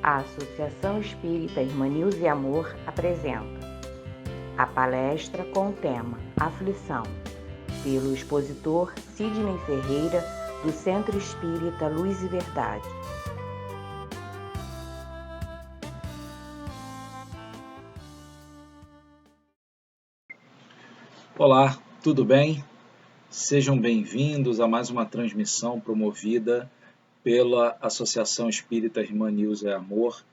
A Associação Espírita Irmã Nilza e Amor apresenta a palestra com o tema Aflição, pelo expositor Sidney Ferreira, do Centro Espírita Luz e Verdade. Olá, tudo bem? Sejam bem-vindos a mais uma transmissão promovida pela Associação Espírita Irmã Nilza e Amor.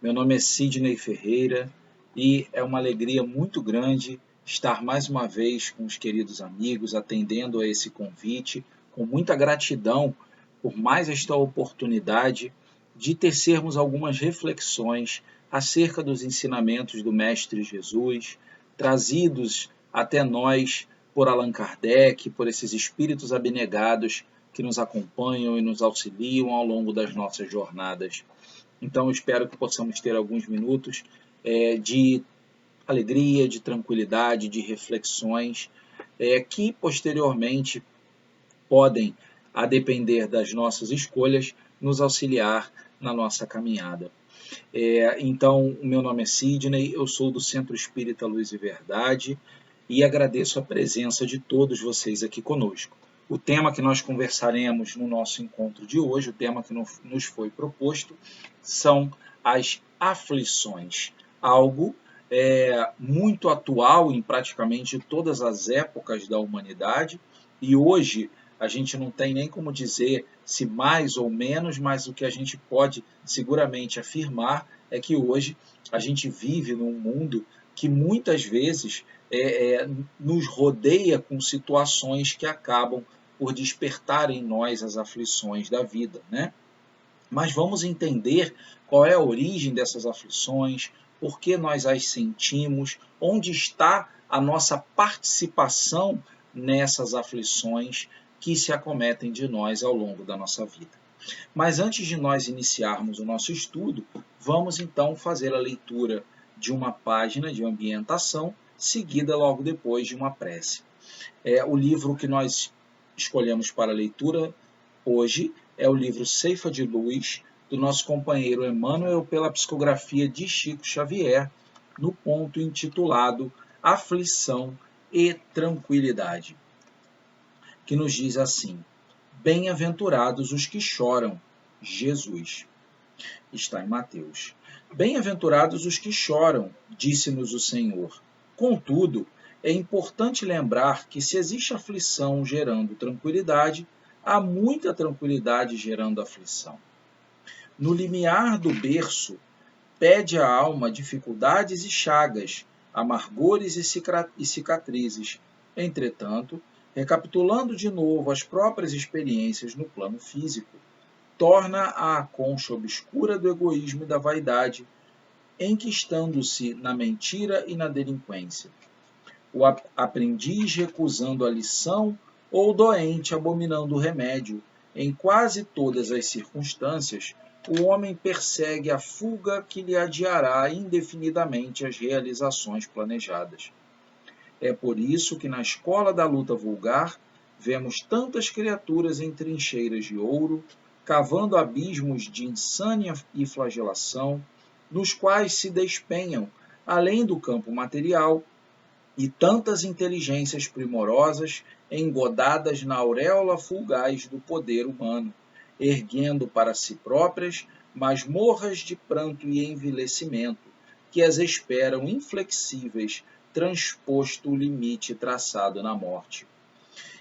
Meu nome é Sidney Ferreira e é uma alegria muito grande estar mais uma vez com os queridos amigos, atendendo a esse convite, com muita gratidão por mais esta oportunidade de tecermos algumas reflexões acerca dos ensinamentos do Mestre Jesus, trazidos até nós por Allan Kardec, por esses espíritos abnegados que nos acompanham e nos auxiliam ao longo das nossas jornadas. Então, eu espero que possamos ter alguns minutos de alegria, de tranquilidade, de reflexões, que posteriormente podem, a depender das nossas escolhas, nos auxiliar na nossa caminhada. Então, o meu nome é Sidney, eu sou do Centro Espírita Luz e Verdade e agradeço a presença de todos vocês aqui conosco. O tema que nós conversaremos no nosso encontro de hoje, o tema que nos foi proposto, são as aflições, algo muito atual em praticamente todas as épocas da humanidade, e hoje a gente não tem nem como dizer se mais ou menos, mas o que a gente pode seguramente afirmar é que hoje a gente vive num mundo que muitas vezes nos rodeia com situações que acabam por despertar em nós as aflições da vida, né? Mas vamos entender qual é a origem dessas aflições, por que nós as sentimos, onde está a nossa participação nessas aflições que se acometem de nós ao longo da nossa vida. Mas antes de nós iniciarmos o nosso estudo, vamos então fazer a leitura de uma página de ambientação, seguida logo depois de uma prece. O livro que nós escolhemos para a leitura hoje é o livro Ceifa de Luz, do nosso companheiro Emmanuel, pela psicografia de Chico Xavier, no ponto intitulado Aflição e Tranquilidade, que nos diz assim: Bem-aventurados os que choram, Jesus. Está em Mateus. Bem-aventurados os que choram, disse-nos o Senhor. Contudo, é importante lembrar que se existe aflição gerando tranquilidade, há muita tranquilidade gerando aflição. No limiar do berço, pede a alma dificuldades e chagas, amargores e cicatrizes. Entretanto, recapitulando de novo as próprias experiências no plano físico, torna a concha obscura do egoísmo e da vaidade, enquistando-se na mentira e na delinquência. O aprendiz recusando a lição ou o doente abominando o remédio, em quase todas as circunstâncias, o homem persegue a fuga que lhe adiará indefinidamente as realizações planejadas. É por isso que na escola da luta vulgar vemos tantas criaturas em trincheiras de ouro, cavando abismos de insânia e flagelação, nos quais se despenham, além do campo material, e tantas inteligências primorosas engodadas na auréola fulgaz do poder humano, erguendo para si próprias masmorras de pranto e envilecimento, que as esperam inflexíveis, transposto o limite traçado na morte.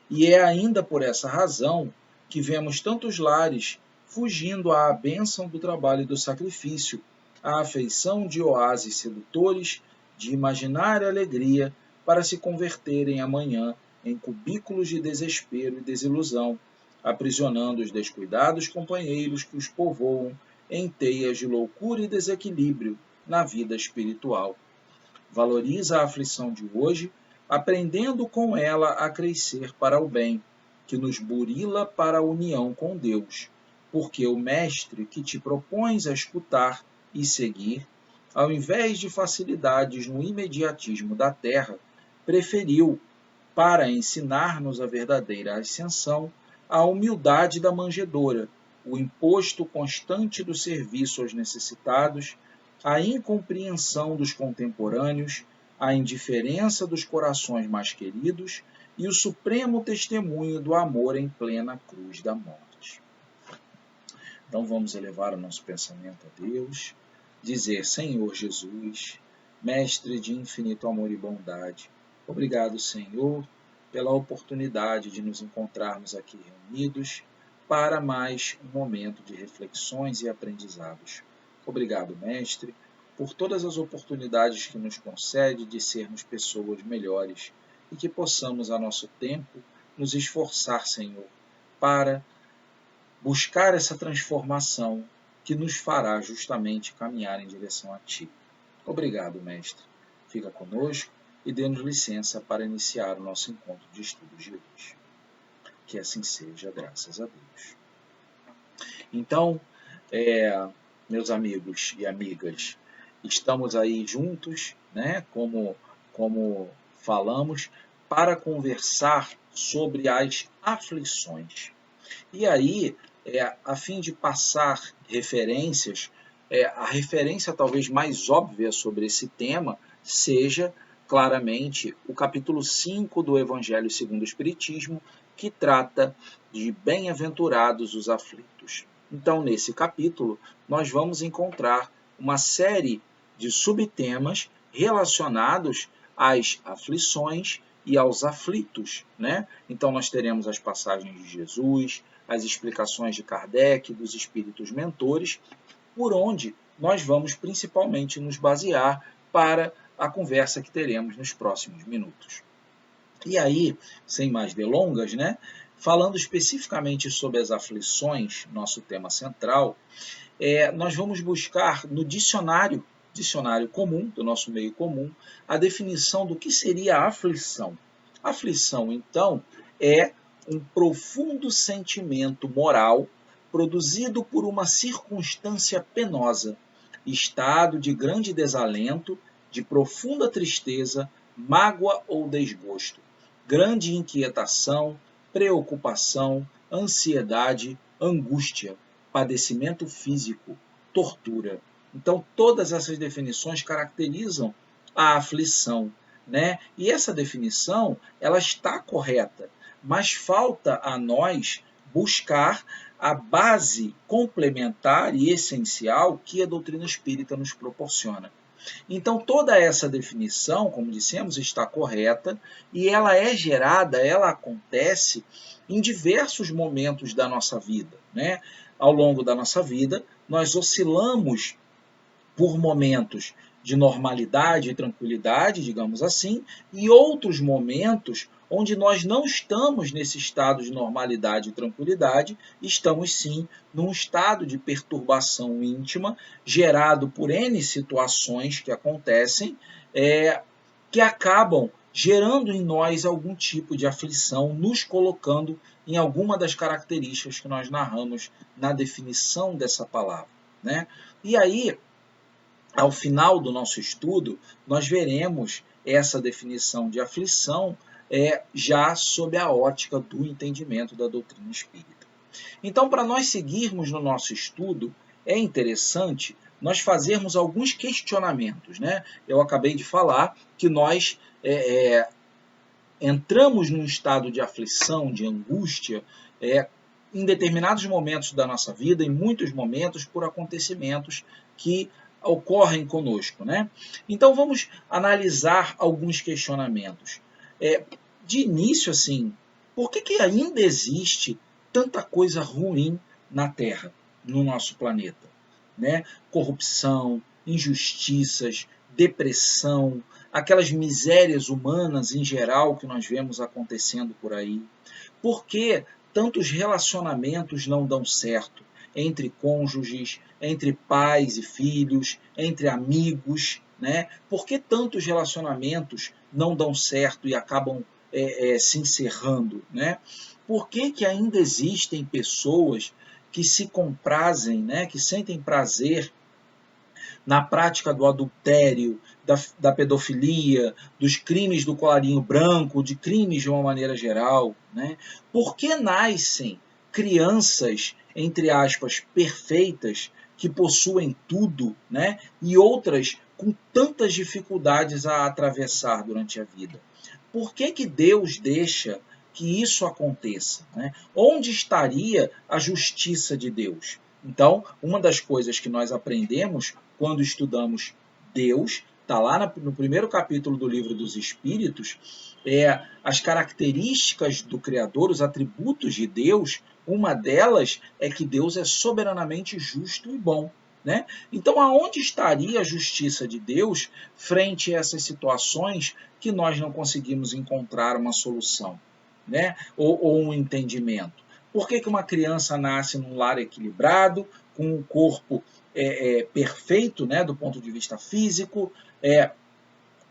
E é ainda por essa razão que vemos tantos lares fugindo à bênção do trabalho e do sacrifício, à afeição de oásis sedutores, de imaginária alegria, para se converterem amanhã em cubículos de desespero e desilusão, aprisionando os descuidados companheiros que os povoam em teias de loucura e desequilíbrio na vida espiritual. Valoriza a aflição de hoje, aprendendo com ela a crescer para o bem, que nos burila para a união com Deus, porque o Mestre que te propões a escutar e seguir, ao invés de facilidades no imediatismo da terra, preferiu, para ensinar-nos a verdadeira ascensão, a humildade da manjedoura, o imposto constante do serviço aos necessitados, a incompreensão dos contemporâneos, a indiferença dos corações mais queridos e o supremo testemunho do amor em plena cruz da morte. Então vamos elevar o nosso pensamento a Deus, dizer: Senhor Jesus, Mestre de infinito amor e bondade, obrigado, Senhor, pela oportunidade de nos encontrarmos aqui reunidos para mais um momento de reflexões e aprendizados. Obrigado, Mestre, por todas as oportunidades que nos concede de sermos pessoas melhores e que possamos, a nosso tempo, nos esforçar, Senhor, para buscar essa transformação que nos fará justamente caminhar em direção a Ti. Obrigado, Mestre. Fica conosco e dê-nos licença para iniciar o nosso encontro de estudos de hoje. Que assim seja, graças a Deus. Então, meus amigos e amigas, estamos aí juntos, né, como falamos, para conversar sobre as aflições. E aí, a fim de passar referências, a referência talvez mais óbvia sobre esse tema seja claramente o capítulo 5 do Evangelho segundo o Espiritismo, que trata de bem-aventurados os aflitos. Então, nesse capítulo, nós vamos encontrar uma série de subtemas relacionados às aflições e aos aflitos, né? Então, nós teremos as passagens de Jesus, as explicações de Kardec, dos espíritos mentores, por onde nós vamos principalmente nos basear para a conversa que teremos nos próximos minutos. E aí, sem mais delongas, né, falando especificamente sobre as aflições, nosso tema central, nós vamos buscar no dicionário comum, do nosso meio comum, a definição do que seria a aflição. A aflição, então, é um profundo sentimento moral produzido por uma circunstância penosa, estado de grande desalento, de profunda tristeza, mágoa ou desgosto, grande inquietação, preocupação, ansiedade, angústia, padecimento físico, tortura. Então, todas essas definições caracterizam a aflição, né? E essa definição, ela está correta, mas falta a nós buscar a base complementar e essencial que a doutrina espírita nos proporciona. Então, toda essa definição, como dissemos, está correta e ela é gerada, ela acontece em diversos momentos da nossa vida, né? Ao longo da nossa vida, nós oscilamos por momentos de normalidade e tranquilidade, digamos assim, e outros momentos onde nós não estamos nesse estado de normalidade e tranquilidade, estamos sim num estado de perturbação íntima, gerado por N situações que acontecem, que acabam gerando em nós algum tipo de aflição, nos colocando em alguma das características que nós narramos na definição dessa palavra, né? E aí, ao final do nosso estudo, nós veremos essa definição de aflição já sob a ótica do entendimento da doutrina espírita. Então, para nós seguirmos no nosso estudo, é interessante nós fazermos alguns questionamentos, né? Eu acabei de falar que nós entramos num estado de aflição, de angústia, em determinados momentos da nossa vida, em muitos momentos, por acontecimentos que ocorrem conosco, né? Então, vamos analisar alguns questionamentos. De início, assim, por que ainda existe tanta coisa ruim na Terra, no nosso planeta, né? Corrupção, injustiças, depressão, aquelas misérias humanas em geral que nós vemos acontecendo por aí. Por que tantos relacionamentos não dão certo entre cônjuges, entre pais e filhos, entre amigos, né? Por que tantos relacionamentos não dão certo e acabam se encerrando, né? Por que ainda existem pessoas que se comprazem, né? Que sentem prazer na prática do adultério, da pedofilia, dos crimes do colarinho branco, de crimes de uma maneira geral, né? Por que nascem crianças entre aspas, perfeitas, que possuem tudo, né? E outras com tantas dificuldades a atravessar durante a vida? Por que Deus deixa que isso aconteça, né? Onde estaria a justiça de Deus? Então, uma das coisas que nós aprendemos quando estudamos Deus, está lá no primeiro capítulo do Livro dos Espíritos, as características do Criador, os atributos de Deus. Uma delas é que Deus é soberanamente justo e bom, né? Então, aonde estaria a justiça de Deus frente a essas situações que nós não conseguimos encontrar uma solução, né? Ou um entendimento? Por que uma criança nasce num lar equilibrado, com um corpo perfeito, né, do ponto de vista físico,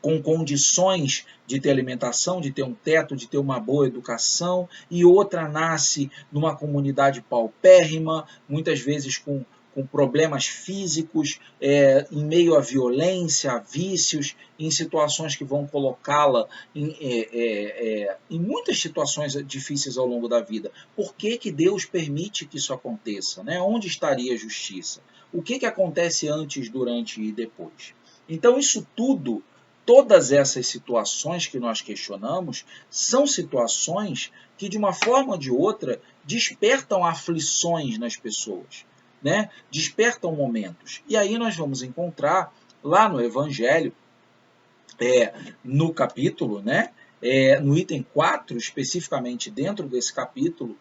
com condições de ter alimentação, de ter um teto, de ter uma boa educação, e outra nasce numa comunidade paupérrima, muitas vezes com problemas físicos, em meio à violência, a vícios, em situações que vão colocá-la em muitas situações difíceis ao longo da vida. Por que Deus permite que isso aconteça, né? Onde estaria a justiça? O que acontece antes, durante e depois? Então, isso tudo, todas essas situações que nós questionamos, são situações que, de uma forma ou de outra, despertam aflições nas pessoas, né? Despertam momentos. E aí nós vamos encontrar lá no Evangelho, no capítulo, né? No item 4, especificamente dentro desse capítulo,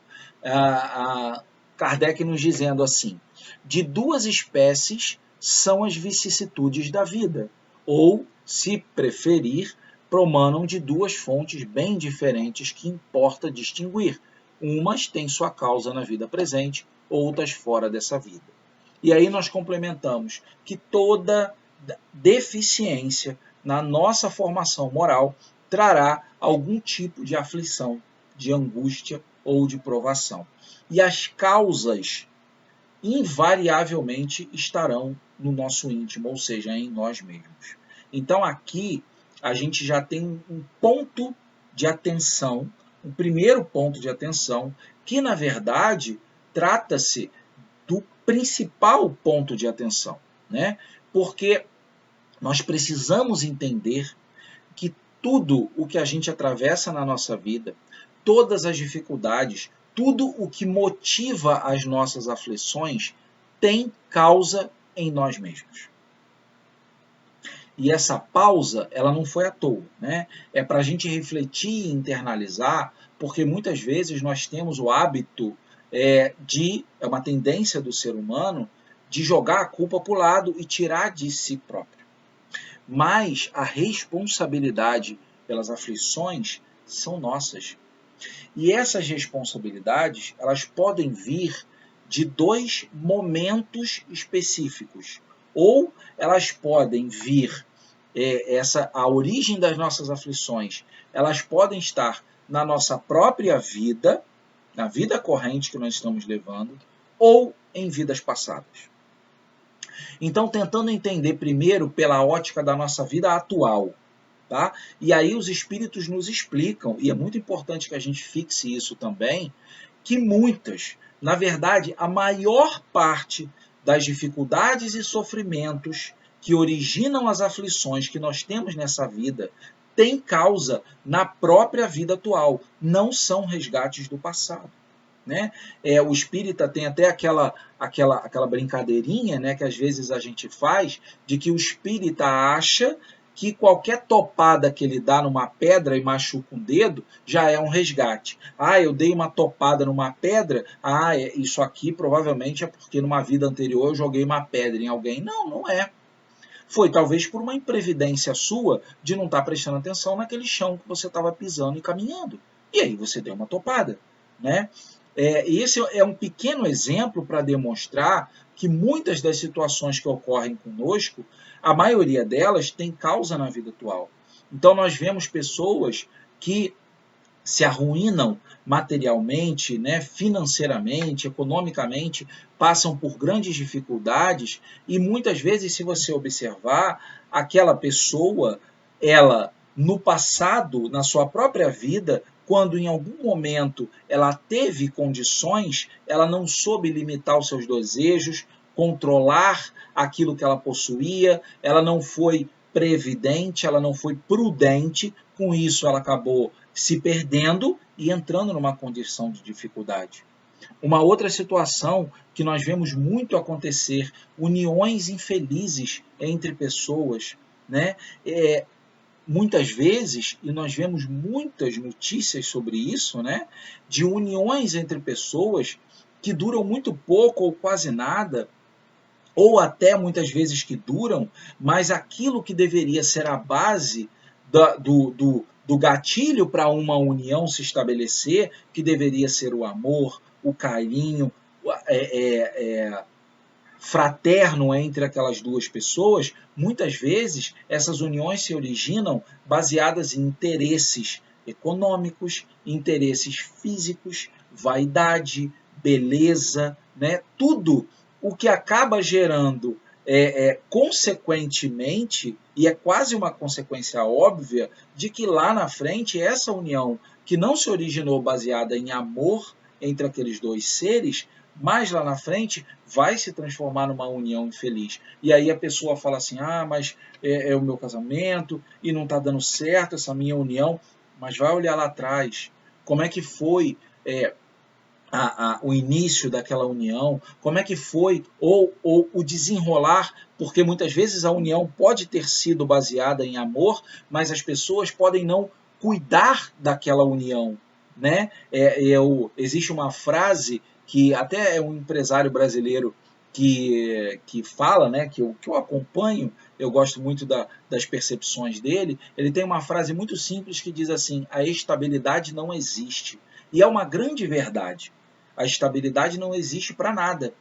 Kardec nos dizendo assim: de duas espécies são as vicissitudes da vida, ou, se preferir, promanam de duas fontes bem diferentes que importa distinguir. Umas têm sua causa na vida presente, outras fora dessa vida. E aí nós complementamos que toda deficiência na nossa formação moral trará algum tipo de aflição, de angústia ou de provação. E as causas invariavelmente estarão no nosso íntimo, ou seja, em nós mesmos. Então aqui a gente já tem um ponto de atenção, um primeiro ponto de atenção, que na verdade trata-se do principal ponto de atenção, né? Porque nós precisamos entender que tudo o que a gente atravessa na nossa vida, todas as dificuldades, tudo o que motiva as nossas aflições, tem causa em nós mesmos. E essa pausa, ela não foi à toa, né? É para a gente refletir e internalizar, porque muitas vezes nós temos o hábito é uma tendência do ser humano, de jogar a culpa para o lado e tirar de si próprio. Mas a responsabilidade pelas aflições são nossas. E essas responsabilidades, elas podem vir de dois momentos específicos. Ou elas podem vir, a origem das nossas aflições, elas podem estar na nossa própria vida, na vida corrente que nós estamos levando, ou em vidas passadas. Então, tentando entender primeiro pela ótica da nossa vida atual, tá? E aí os espíritos nos explicam, e é muito importante que a gente fixe isso também, que na verdade, a maior parte das dificuldades e sofrimentos que originam as aflições que nós temos nessa vida tem causa na própria vida atual, não são resgates do passado. Né? O espírita tem até aquela brincadeirinha, né, que às vezes a gente faz, de que o espírita acha que qualquer topada que ele dá numa pedra e machuca um dedo já é um resgate. Eu dei uma topada numa pedra, isso aqui provavelmente é porque numa vida anterior eu joguei uma pedra em alguém. Não, não é. Foi talvez por uma imprevidência sua de não estar prestando atenção naquele chão que você estava pisando e caminhando. E aí você deu uma topada, né? Esse é um pequeno exemplo para demonstrar que muitas das situações que ocorrem conosco, a maioria delas tem causa na vida atual. Então nós vemos pessoas que se arruinam materialmente, né, financeiramente, economicamente, passam por grandes dificuldades e muitas vezes, se você observar, aquela pessoa, ela no passado, na sua própria vida, quando em algum momento ela teve condições, ela não soube limitar os seus desejos, controlar aquilo que ela possuía, ela não foi previdente, ela não foi prudente, com isso ela acabou se perdendo e entrando numa condição de dificuldade. Uma outra situação que nós vemos muito acontecer, uniões infelizes entre pessoas, né? Muitas vezes, e nós vemos muitas notícias sobre isso, né? De uniões entre pessoas que duram muito pouco ou quase nada, ou até muitas vezes que duram, mas aquilo que deveria ser a base do gatilho para uma união se estabelecer, que deveria ser o amor, o carinho, fraterno entre aquelas duas pessoas, muitas vezes essas uniões se originam baseadas em interesses econômicos, interesses físicos, vaidade, beleza, né? Tudo o que acaba gerando consequentemente, e é quase uma consequência óbvia, de que lá na frente essa união, que não se originou baseada em amor entre aqueles dois seres, mas lá na frente vai se transformar numa união infeliz. E aí a pessoa fala assim, mas é o meu casamento e não está dando certo essa minha união, mas vai olhar lá atrás, como é que foi o início daquela união, como é que foi, ou o desenrolar, porque muitas vezes a união pode ter sido baseada em amor, mas as pessoas podem não cuidar daquela união, né? Existe uma frase que até é um empresário brasileiro que fala, né, que eu acompanho, eu gosto muito das percepções dele, ele tem uma frase muito simples que diz assim, a estabilidade não existe. E é uma grande verdade. A estabilidade não existe para nada.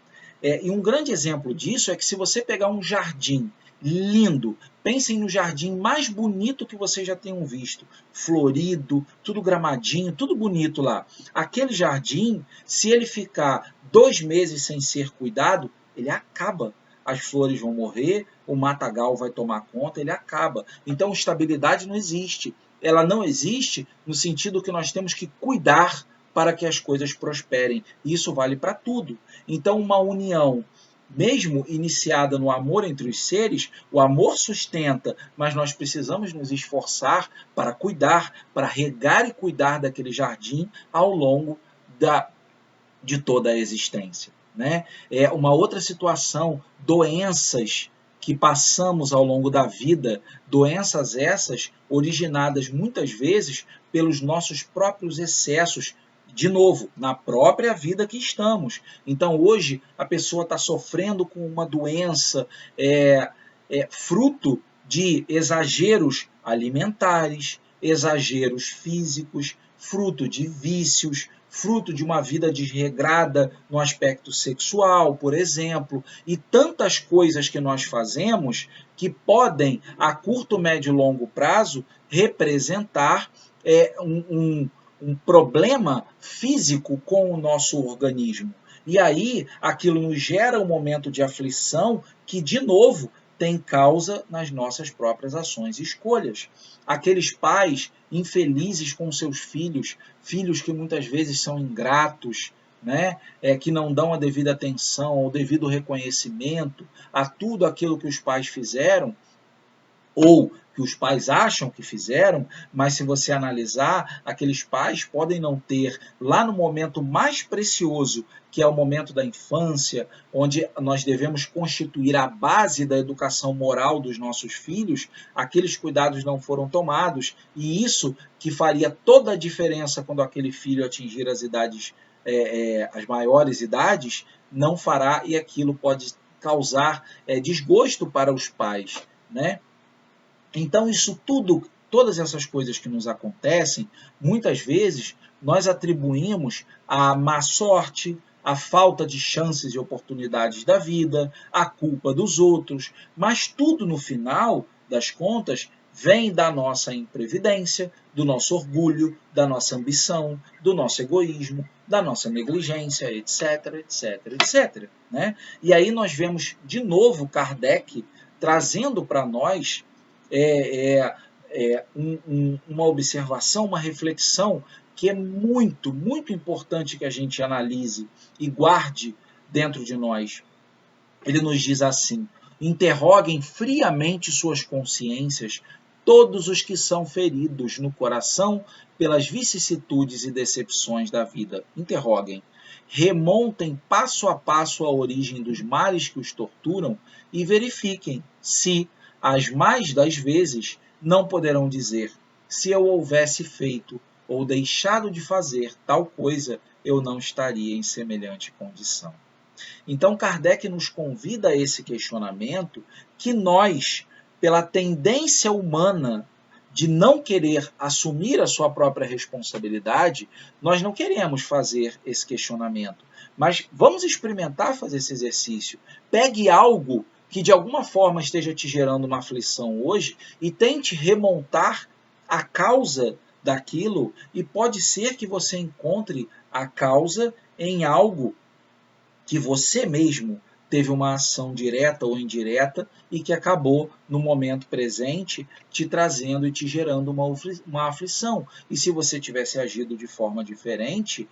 E um grande exemplo disso é que se você pegar um jardim lindo, pensem no jardim mais bonito que vocês já tenham visto, florido, tudo gramadinho, tudo bonito lá. Aquele jardim, se ele ficar 2 meses sem ser cuidado, ele acaba. As flores vão morrer, o matagal vai tomar conta, ele acaba. Então, estabilidade não existe. Ela não existe no sentido que nós temos que cuidar para que as coisas prosperem. Isso vale para tudo. Então, uma união, mesmo iniciada no amor entre os seres, o amor sustenta, mas nós precisamos nos esforçar para cuidar, para regar e cuidar daquele jardim ao longo de toda a existência, né? Uma outra situação, doenças que passamos ao longo da vida, doenças essas originadas muitas vezes pelos nossos próprios excessos, de novo, na própria vida que estamos. Então, hoje, a pessoa está sofrendo com uma doença fruto de exageros alimentares, exageros físicos, fruto de vícios, fruto de uma vida desregrada no aspecto sexual, por exemplo, e tantas coisas que nós fazemos que podem, a curto, médio e longo prazo, representar um problema físico com o nosso organismo. E aí, aquilo nos gera um momento de aflição que, de novo, tem causa nas nossas próprias ações e escolhas. Aqueles pais infelizes com seus filhos, filhos que muitas vezes são ingratos, né? Que não dão a devida atenção, o devido reconhecimento a tudo aquilo que os pais fizeram, ou que os pais acham que fizeram, mas se você analisar, aqueles pais podem não ter, lá no momento mais precioso, que é o momento da infância, onde nós devemos constituir a base da educação moral dos nossos filhos, aqueles cuidados não foram tomados, e isso que faria toda a diferença quando aquele filho atingir as idades, as maiores idades, não fará, e aquilo pode causar desgosto para os pais, né? Então, isso tudo, todas essas coisas que nos acontecem, muitas vezes nós atribuímos à má sorte, à falta de chances e oportunidades da vida, à culpa dos outros, mas tudo no final das contas vem da nossa imprevidência, do nosso orgulho, da nossa ambição, do nosso egoísmo, da nossa negligência, etc, etc, etc. Né? E aí nós vemos de novo Kardec trazendo para nós uma observação, uma reflexão que é muito, muito importante que a gente analise e guarde dentro de nós. Ele nos diz assim: interroguem friamente suas consciências todos os que são feridos no coração pelas vicissitudes e decepções da vida. Interroguem. Remontem passo a passo a origem dos males que os torturam e verifiquem se, as mais das vezes, não poderão dizer: se eu houvesse feito ou deixado de fazer tal coisa, eu não estaria em semelhante condição. Então, Kardec nos convida a esse questionamento que nós, pela tendência humana de não querer assumir a sua própria responsabilidade, nós não queremos fazer esse questionamento. Mas vamos experimentar fazer esse exercício. Pegue algo que de alguma forma esteja te gerando uma aflição hoje e tente remontar a causa daquilo, e pode ser que você encontre a causa em algo que você mesmo teve uma ação direta ou indireta e que acabou, no momento presente, te trazendo e te gerando uma aflição. E se você tivesse agido de forma diferente,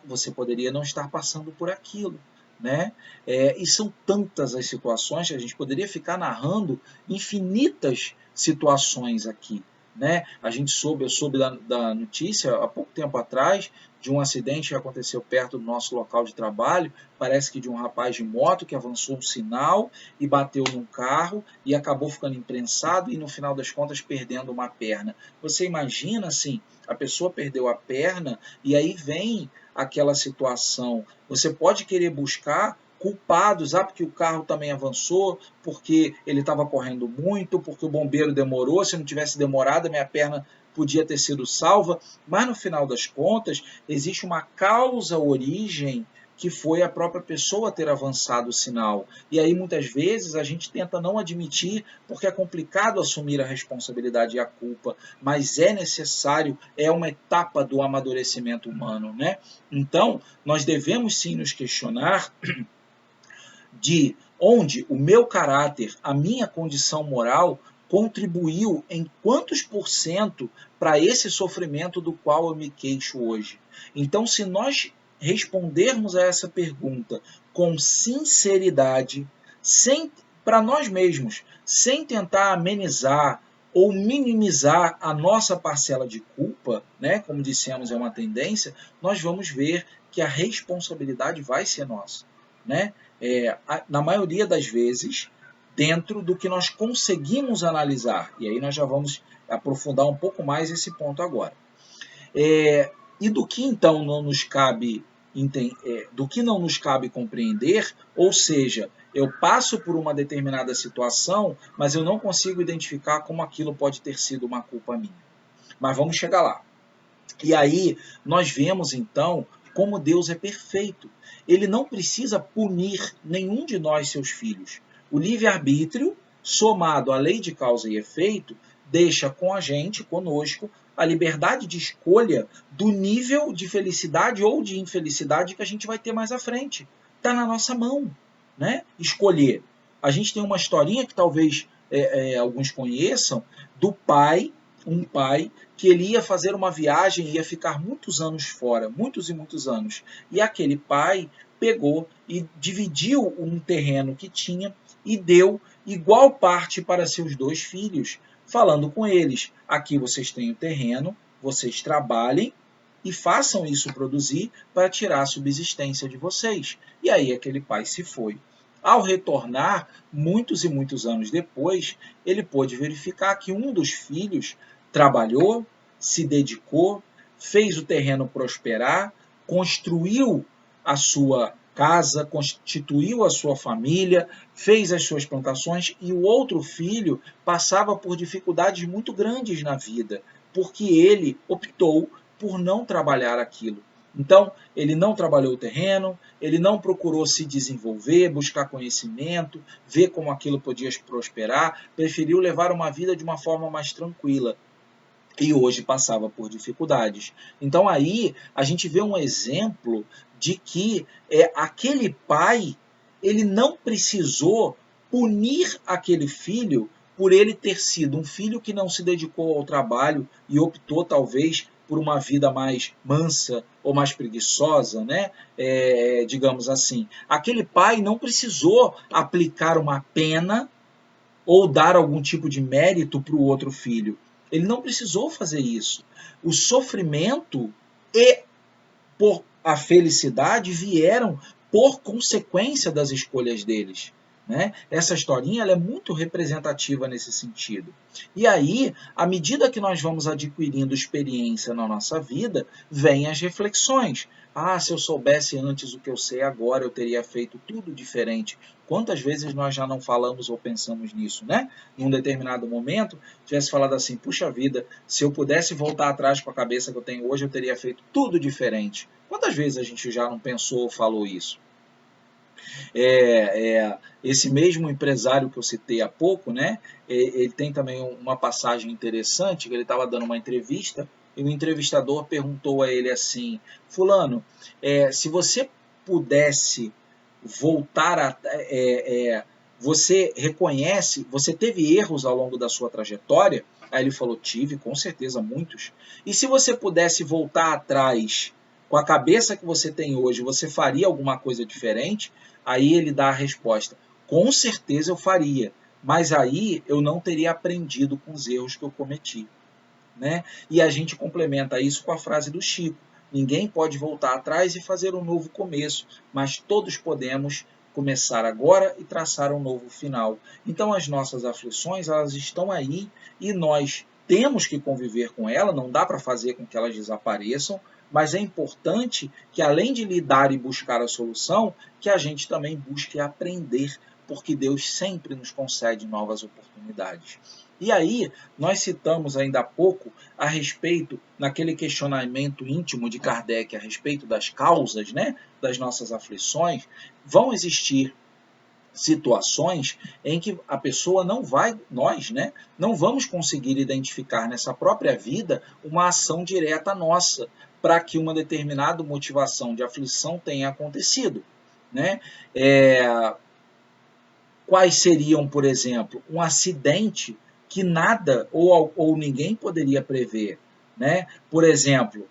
você poderia não estar passando por aquilo. Né? E são tantas as situações que a gente poderia ficar narrando infinitas situações aqui. Né? Eu soube da notícia há pouco tempo atrás de um acidente que aconteceu perto do nosso local de trabalho, parece que de um rapaz de moto que avançou um sinal e bateu num carro e acabou ficando imprensado e no final das contas perdendo uma perna. Você imagina assim, a pessoa perdeu a perna e aí vem aquela situação. Você pode querer buscar culpados, porque o carro também avançou, porque ele estava correndo muito, porque o bombeiro demorou, se não tivesse demorado a minha perna podia ter sido salva, mas no final das contas existe uma causa origem que foi a própria pessoa ter avançado o sinal. E aí muitas vezes a gente tenta não admitir porque é complicado assumir a responsabilidade e a culpa, mas é necessário, é uma etapa do amadurecimento humano, né? Então, nós devemos sim nos questionar de onde o meu caráter, a minha condição moral, contribuiu em quantos por cento para esse sofrimento do qual eu me queixo hoje. Então, se nós respondermos a essa pergunta com sinceridade, para nós mesmos, sem tentar amenizar ou minimizar a nossa parcela de culpa, né, como dissemos, é uma tendência, nós vamos ver que a responsabilidade vai ser nossa. Né? Na maioria das vezes, dentro do que nós conseguimos analisar. E aí nós já vamos aprofundar um pouco mais esse ponto agora. E do que então não nos cabe compreender, ou seja, eu passo por uma determinada situação, mas eu não consigo identificar como aquilo pode ter sido uma culpa minha. Mas vamos chegar lá. E aí nós vemos então como Deus é perfeito. Ele não precisa punir nenhum de nós, seus filhos. O livre-arbítrio, somado à lei de causa e efeito, deixa com a gente, conosco, a liberdade de escolha do nível de felicidade ou de infelicidade que a gente vai ter mais à frente. Está na nossa mão, né? Escolher. A gente tem uma historinha que talvez alguns conheçam, do pai, um pai que ele ia fazer uma viagem e ia ficar muitos anos fora, muitos e muitos anos. E aquele pai pegou e dividiu um terreno que tinha e deu igual parte para seus 2 filhos, falando com eles: aqui vocês têm o terreno, vocês trabalhem e façam isso produzir para tirar a subsistência de vocês. E aí aquele pai se foi. Ao retornar, muitos e muitos anos depois, ele pôde verificar que um dos filhos trabalhou, se dedicou, fez o terreno prosperar, construiu a sua casa, constituiu a sua família, fez as suas plantações, e o outro filho passava por dificuldades muito grandes na vida, porque ele optou por não trabalhar aquilo. Então, ele não trabalhou o terreno, ele não procurou se desenvolver, buscar conhecimento, ver como aquilo podia prosperar, preferiu levar uma vida de uma forma mais tranquila. E hoje passava por dificuldades. Então aí a gente vê um exemplo de que aquele pai, ele não precisou punir aquele filho por ele ter sido um filho que não se dedicou ao trabalho e optou talvez por uma vida mais mansa ou mais preguiçosa, né? Digamos assim. Aquele pai não precisou aplicar uma pena ou dar algum tipo de mérito para o outro filho. Ele não precisou fazer isso. O sofrimento e a felicidade vieram por consequência das escolhas deles. Né? Essa historinha ela é muito representativa nesse sentido. E aí, à medida que nós vamos adquirindo experiência na nossa vida, vêm as reflexões. Ah, se eu soubesse antes o que eu sei agora, eu teria feito tudo diferente. Quantas vezes nós já não falamos ou pensamos nisso, né? Em um determinado momento, tivesse falado assim, puxa vida, se eu pudesse voltar atrás com a cabeça que eu tenho hoje, eu teria feito tudo diferente. Quantas vezes a gente já não pensou ou falou isso? Esse mesmo empresário que eu citei há pouco, né, ele tem também uma passagem interessante, que ele estava dando uma entrevista, e o entrevistador perguntou a ele assim, fulano, se você pudesse voltar a... você reconhece, você teve erros ao longo da sua trajetória? Aí ele falou, tive, com certeza, muitos. E se você pudesse voltar atrás com a cabeça que você tem hoje, você faria alguma coisa diferente? Aí ele dá a resposta, com certeza eu faria, mas aí eu não teria aprendido com os erros que eu cometi. Né? E a gente complementa isso com a frase do Chico, ninguém pode voltar atrás e fazer um novo começo, mas todos podemos começar agora e traçar um novo final. Então as nossas aflições, elas estão aí e nós temos que conviver com elas, não dá para fazer com que elas desapareçam, mas é importante que além de lidar e buscar a solução, que a gente também busque aprender, porque Deus sempre nos concede novas oportunidades. E aí, nós citamos ainda há pouco a respeito, naquele questionamento íntimo de Kardec a respeito das causas, né, das nossas aflições, vão existir situações em que a pessoa não vai, nós, né, não vamos conseguir identificar nessa própria vida uma ação direta nossa para que uma determinada motivação de aflição tenha acontecido. Né? Quais seriam, por exemplo, um acidente que nada ou ninguém poderia prever. Né? Por exemplo,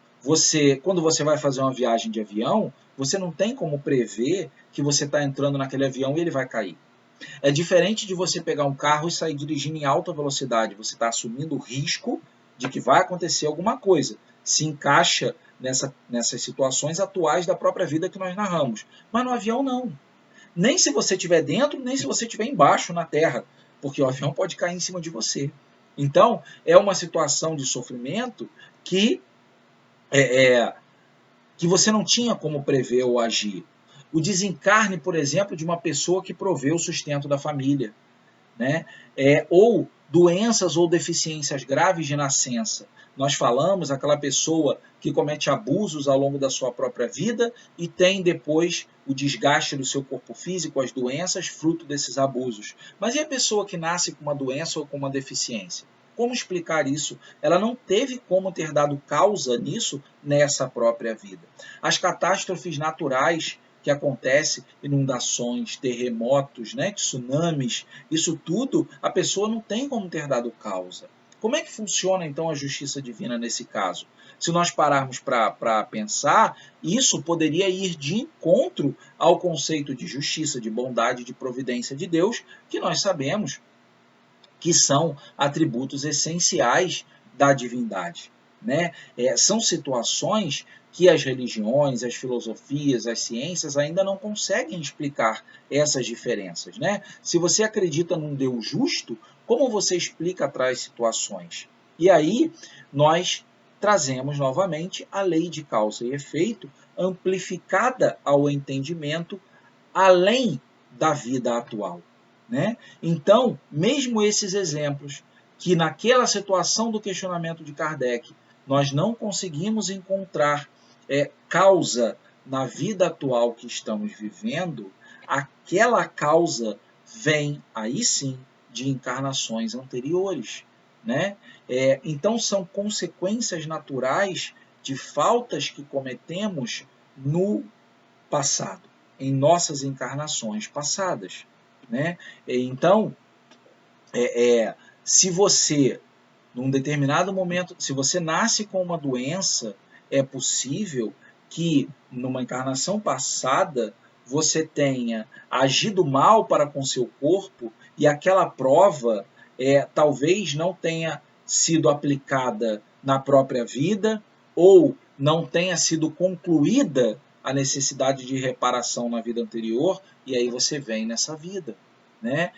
quando você vai fazer uma viagem de avião, você não tem como prever que você está entrando naquele avião e ele vai cair. É diferente de você pegar um carro e sair dirigindo em alta velocidade. Você está assumindo o risco de que vai acontecer alguma coisa. Se encaixa nessas situações atuais da própria vida que nós narramos. Mas no avião, não. Nem se você estiver dentro, nem se você estiver embaixo na terra, porque o avião pode cair em cima de você. Então, é uma situação de sofrimento que você não tinha como prever ou agir. O desencarne, por exemplo, de uma pessoa que provê o sustento da família. Né? Ou doenças ou deficiências graves de nascença. Nós falamos aquela pessoa que comete abusos ao longo da sua própria vida e tem depois o desgaste do seu corpo físico, as doenças, fruto desses abusos. Mas e a pessoa que nasce com uma doença ou com uma deficiência? Como explicar isso? Ela não teve como ter dado causa nisso nessa própria vida. As catástrofes naturais que acontece, inundações, terremotos, né, tsunamis, isso tudo a pessoa não tem como ter dado causa. Como é que funciona então a justiça divina nesse caso? Se nós pararmos para pensar, isso poderia ir de encontro ao conceito de justiça, de bondade, de providência de Deus, que nós sabemos que são atributos essenciais da divindade. Né? São situações que as religiões, as filosofias, as ciências ainda não conseguem explicar essas diferenças. Né? Se você acredita num Deus justo, como você explica tais situações? E aí nós trazemos novamente a lei de causa e efeito amplificada ao entendimento além da vida atual. Né? Então, mesmo esses exemplos, que naquela situação do questionamento de Kardec, nós não conseguimos encontrar causa na vida atual que estamos vivendo, aquela causa vem, aí sim, de encarnações anteriores. Né? Então, são consequências naturais de faltas que cometemos no passado, em nossas encarnações passadas. Né? Então, se você, num determinado momento, se você nasce com uma doença, é possível que numa encarnação passada você tenha agido mal para com seu corpo e aquela prova talvez não tenha sido aplicada na própria vida ou não tenha sido concluída a necessidade de reparação na vida anterior, e aí você vem nessa vida, né?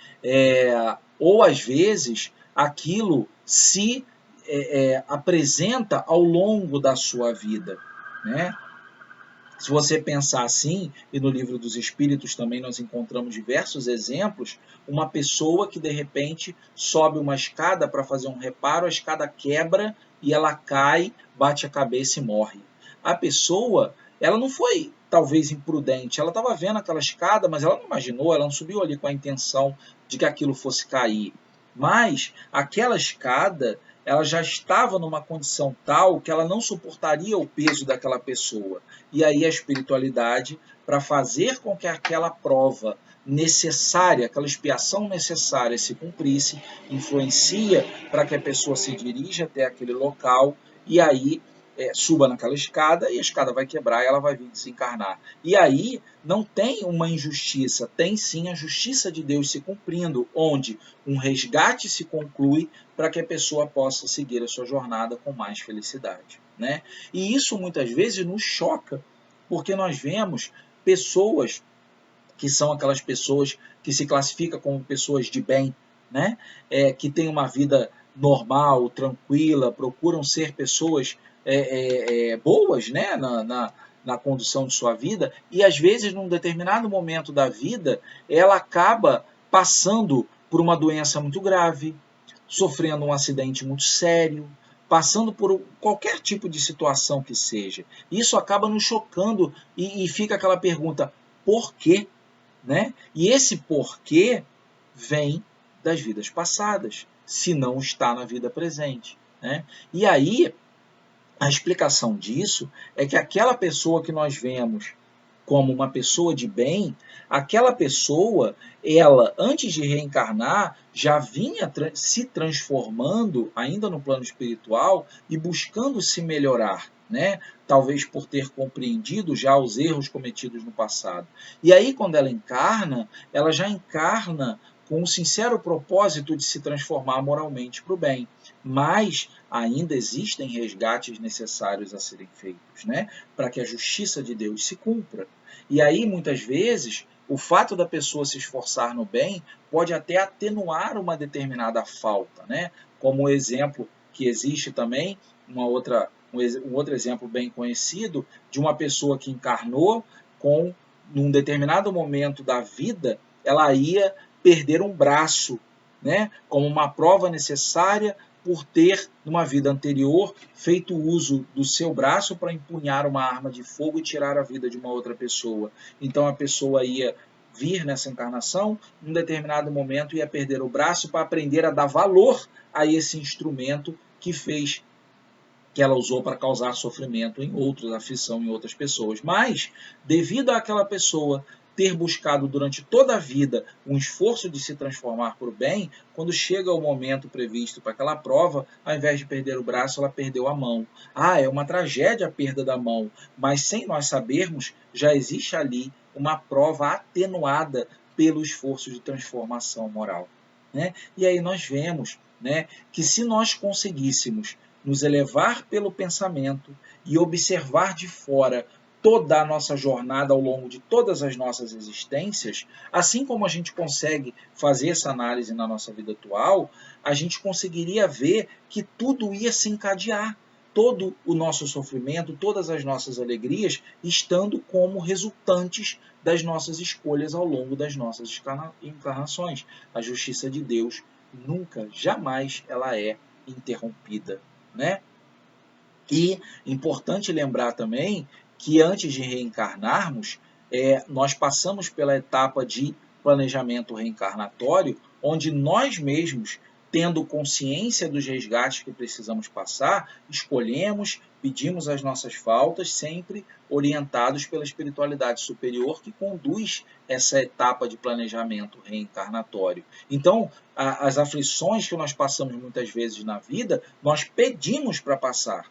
Ou às vezes aquilo se apresenta ao longo da sua vida, né? Se você pensar assim, e no Livro dos Espíritos também nós encontramos diversos exemplos, uma pessoa que de repente sobe uma escada para fazer um reparo, a escada quebra e ela cai, bate a cabeça e morre. A pessoa, ela não foi talvez imprudente, ela estava vendo aquela escada, mas ela não imaginou, ela não subiu ali com a intenção de que aquilo fosse cair. Mas aquela escada, ela já estava numa condição tal que ela não suportaria o peso daquela pessoa. E aí a espiritualidade, para fazer com que aquela prova necessária, aquela expiação necessária se cumprisse, influencia para que a pessoa se dirija até aquele local e aí suba naquela escada e a escada vai quebrar e ela vai vir desencarnar. E aí não tem uma injustiça, tem sim a justiça de Deus se cumprindo, onde um resgate se conclui para que a pessoa possa seguir a sua jornada com mais felicidade, né? E isso muitas vezes nos choca, porque nós vemos pessoas que são aquelas pessoas que se classificam como pessoas de bem, né? Que têm uma vida normal, tranquila, procuram ser pessoas boas, né? na condução de sua vida, e às vezes, num determinado momento da vida, ela acaba passando por uma doença muito grave, sofrendo um acidente muito sério, passando por qualquer tipo de situação que seja. Isso acaba nos chocando e fica aquela pergunta, por quê? Né? E esse porquê vem das vidas passadas, se não está na vida presente, né? E aí, a explicação disso é que aquela pessoa que nós vemos como uma pessoa de bem, aquela pessoa, ela, antes de reencarnar, já vinha se transformando, ainda no plano espiritual, e buscando se melhorar, né? Talvez por ter compreendido já os erros cometidos no passado. E aí, quando ela encarna, ela já encarna com o sincero propósito de se transformar moralmente para o bem. Mas ainda existem resgates necessários a serem feitos, né? Para que a justiça de Deus se cumpra. E aí, muitas vezes, o fato da pessoa se esforçar no bem pode até atenuar uma determinada falta, né? Como o exemplo que existe também, um outro exemplo bem conhecido, de uma pessoa que encarnou num determinado momento da vida, ela ia perder um braço, né? Como uma prova necessária por ter, numa vida anterior, feito uso do seu braço para empunhar uma arma de fogo e tirar a vida de uma outra pessoa. Então a pessoa ia vir nessa encarnação, num determinado momento ia perder o braço para aprender a dar valor a esse instrumento que ela usou para causar sofrimento em outros, aflição em outras pessoas. Mas, devido àquela pessoa ter buscado durante toda a vida um esforço de se transformar por bem, quando chega o momento previsto para aquela prova, ao invés de perder o braço, ela perdeu a mão. É uma tragédia a perda da mão, mas sem nós sabermos, já existe ali uma prova atenuada pelo esforço de transformação moral, né? E aí nós vemos, né, que se nós conseguíssemos nos elevar pelo pensamento e observar de fora toda a nossa jornada ao longo de todas as nossas existências, assim como a gente consegue fazer essa análise na nossa vida atual, a gente conseguiria ver que tudo ia se encadear, todo o nosso sofrimento, todas as nossas alegrias, estando como resultantes das nossas escolhas ao longo das nossas encarnações. A justiça de Deus nunca, jamais, ela é interrompida, né? E importante lembrar também que antes de reencarnarmos, nós passamos pela etapa de planejamento reencarnatório, onde nós mesmos, tendo consciência dos resgates que precisamos passar, escolhemos pedimos as nossas faltas, sempre orientados pela espiritualidade superior que conduz essa etapa de planejamento reencarnatório. Então, as aflições que nós passamos muitas vezes na vida, nós pedimos para passar,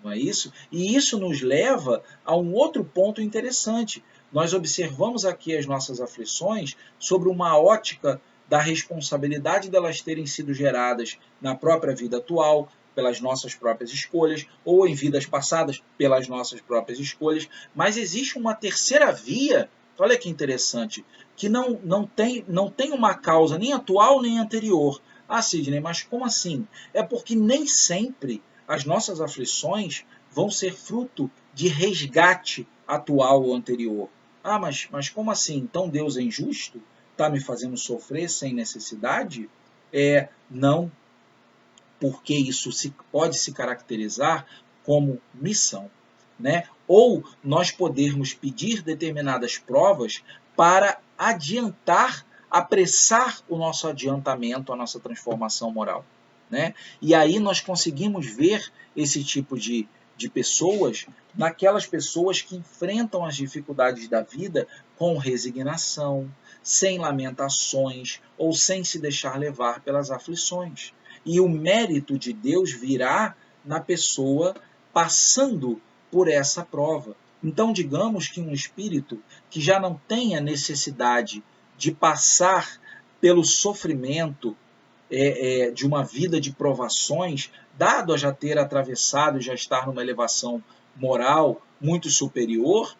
não é isso? E isso nos leva a um outro ponto interessante. Nós observamos aqui as nossas aflições sobre uma ótica da responsabilidade delas terem sido geradas na própria vida atual, pelas nossas próprias escolhas, ou em vidas passadas, pelas nossas próprias escolhas. Mas existe uma terceira via, olha que interessante, que não tem uma causa nem atual nem anterior. Ah, Sidney, mas como assim? É porque nem sempre as nossas aflições vão ser fruto de resgate atual ou anterior. Ah, mas como assim? Então Deus é injusto? Está me fazendo sofrer sem necessidade? Não, porque isso pode se caracterizar como missão, né? Ou nós podermos pedir determinadas provas para adiantar, apressar o nosso adiantamento, a nossa transformação moral, né? E aí nós conseguimos ver esse tipo de pessoas naquelas pessoas que enfrentam as dificuldades da vida com resignação, sem lamentações ou sem se deixar levar pelas aflições. E o mérito de Deus virá na pessoa passando por essa prova. Então, digamos que um espírito que já não tenha necessidade de passar pelo sofrimento de uma vida de provações, dado a já ter atravessado e já estar numa elevação moral muito superior,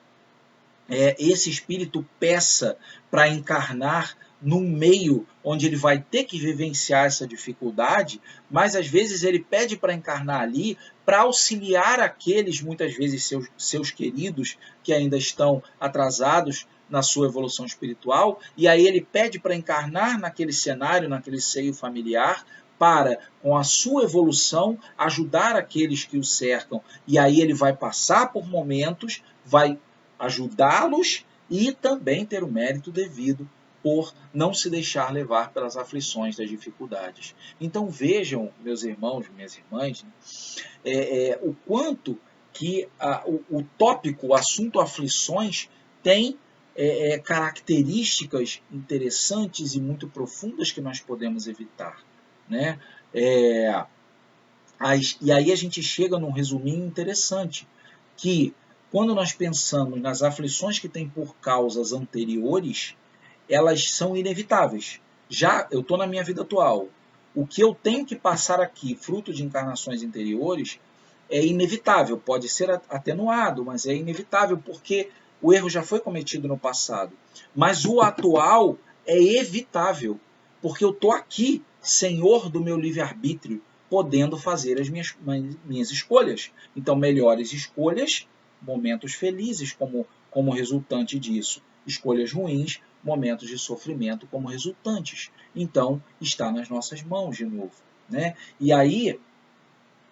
esse espírito peça para encarnar num meio onde ele vai ter que vivenciar essa dificuldade, mas às vezes ele pede para encarnar ali para auxiliar aqueles, muitas vezes seus queridos, que ainda estão atrasados na sua evolução espiritual, e aí ele pede para encarnar naquele cenário, naquele seio familiar, para, com a sua evolução, ajudar aqueles que o cercam. E aí ele vai passar por momentos, vai ajudá-los e também ter o mérito devido por não se deixar levar pelas aflições das dificuldades. Então vejam, meus irmãos, minhas irmãs, o quanto que o tópico, o assunto aflições, tem características interessantes e muito profundas que nós podemos evitar, né? E aí a gente chega num resuminho interessante, que quando nós pensamos nas aflições que têm por causas anteriores, elas são inevitáveis. Já eu estou na minha vida atual. O que eu tenho que passar aqui, fruto de encarnações anteriores, é inevitável. Pode ser atenuado, mas é inevitável porque o erro já foi cometido no passado. Mas o atual é evitável, porque eu estou aqui, senhor do meu livre-arbítrio, podendo fazer as minhas escolhas. Então, melhores escolhas, momentos felizes como resultante disso. Escolhas ruins, momentos de sofrimento como resultantes. Então, está nas nossas mãos de novo, né? E aí,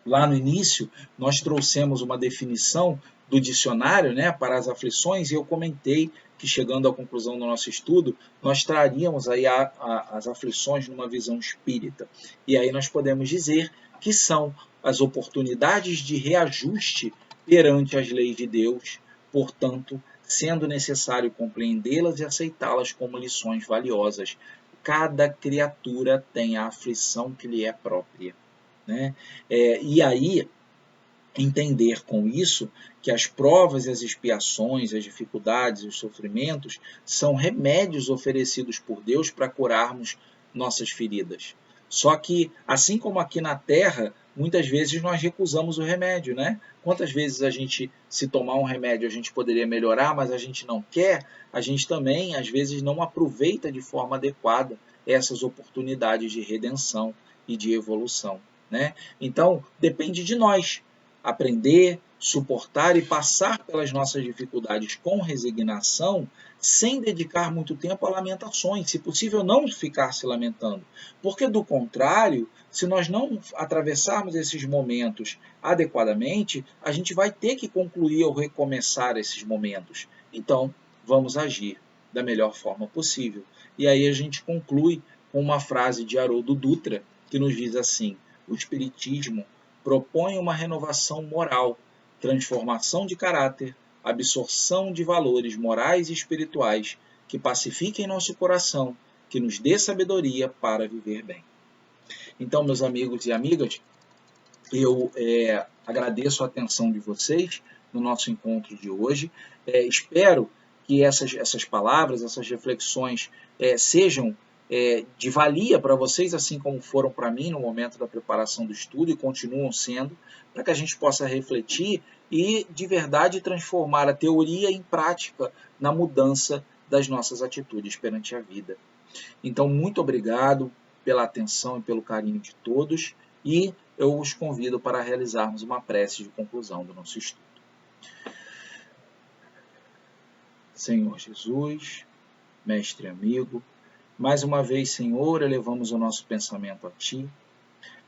lá no início, nós trouxemos uma definição do dicionário, né, para as aflições, e eu comentei que, chegando à conclusão do nosso estudo, nós traríamos aí as aflições numa visão espírita. E aí nós podemos dizer que são as oportunidades de reajuste perante as leis de Deus, portanto, sendo necessário compreendê-las e aceitá-las como lições valiosas. Cada criatura tem a aflição que lhe é própria, né? E aí, entender com isso que as provas e as expiações, as dificuldades e os sofrimentos são remédios oferecidos por Deus para curarmos nossas feridas. Só que, assim como aqui na Terra, muitas vezes nós recusamos o remédio, né? Quantas vezes a gente, se tomar um remédio, a gente poderia melhorar, mas a gente não quer, a gente também, às vezes, não aproveita de forma adequada essas oportunidades de redenção e de evolução, né? Então, depende de nós aprender, suportar e passar pelas nossas dificuldades com resignação, sem dedicar muito tempo a lamentações, se possível não ficar se lamentando. Porque, do contrário, se nós não atravessarmos esses momentos adequadamente, a gente vai ter que concluir ou recomeçar esses momentos. Então, vamos agir da melhor forma possível. E aí a gente conclui com uma frase de Haroldo Dutra, que nos diz assim: o Espiritismo propõe uma renovação moral transformação de caráter, absorção de valores morais e espirituais que pacifiquem nosso coração, que nos dê sabedoria para viver bem. Então, meus amigos e amigas, eu agradeço a atenção de vocês no nosso encontro de hoje. Espero que essas palavras, essas reflexões sejam de valia para vocês, assim como foram para mim no momento da preparação do estudo e continuam sendo, para que a gente possa refletir e, de verdade, transformar a teoria em prática na mudança das nossas atitudes perante a vida. Então, muito obrigado pela atenção e pelo carinho de todos, e eu os convido para realizarmos uma prece de conclusão do nosso estudo. Senhor Jesus, Mestre amigo, mais uma vez, Senhor, elevamos o nosso pensamento a Ti.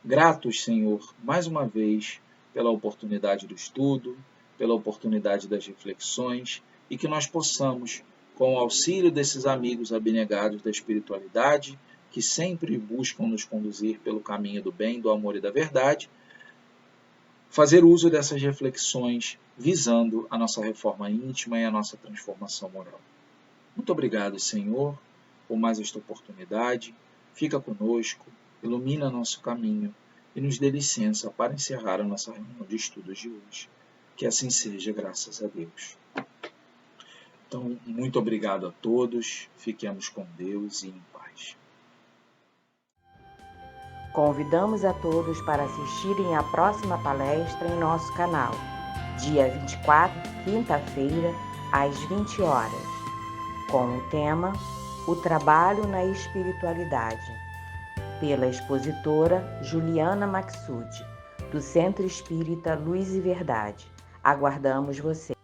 Gratos, Senhor, mais uma vez, pela oportunidade do estudo, pela oportunidade das reflexões, e que nós possamos, com o auxílio desses amigos abnegados da espiritualidade, que sempre buscam nos conduzir pelo caminho do bem, do amor e da verdade, fazer uso dessas reflexões visando a nossa reforma íntima e a nossa transformação moral. Muito obrigado, Senhor, por mais esta oportunidade. Fica conosco, ilumina nosso caminho e nos dê licença para encerrar a nossa reunião de estudos de hoje. Que assim seja, graças a Deus. Então, muito obrigado a todos, fiquemos com Deus e em paz. Convidamos a todos para assistirem à próxima palestra em nosso canal, dia 24, quinta-feira, às 20 horas, com o tema O Trabalho na Espiritualidade, pela expositora Juliana Maxud, do Centro Espírita Luz e Verdade. Aguardamos você.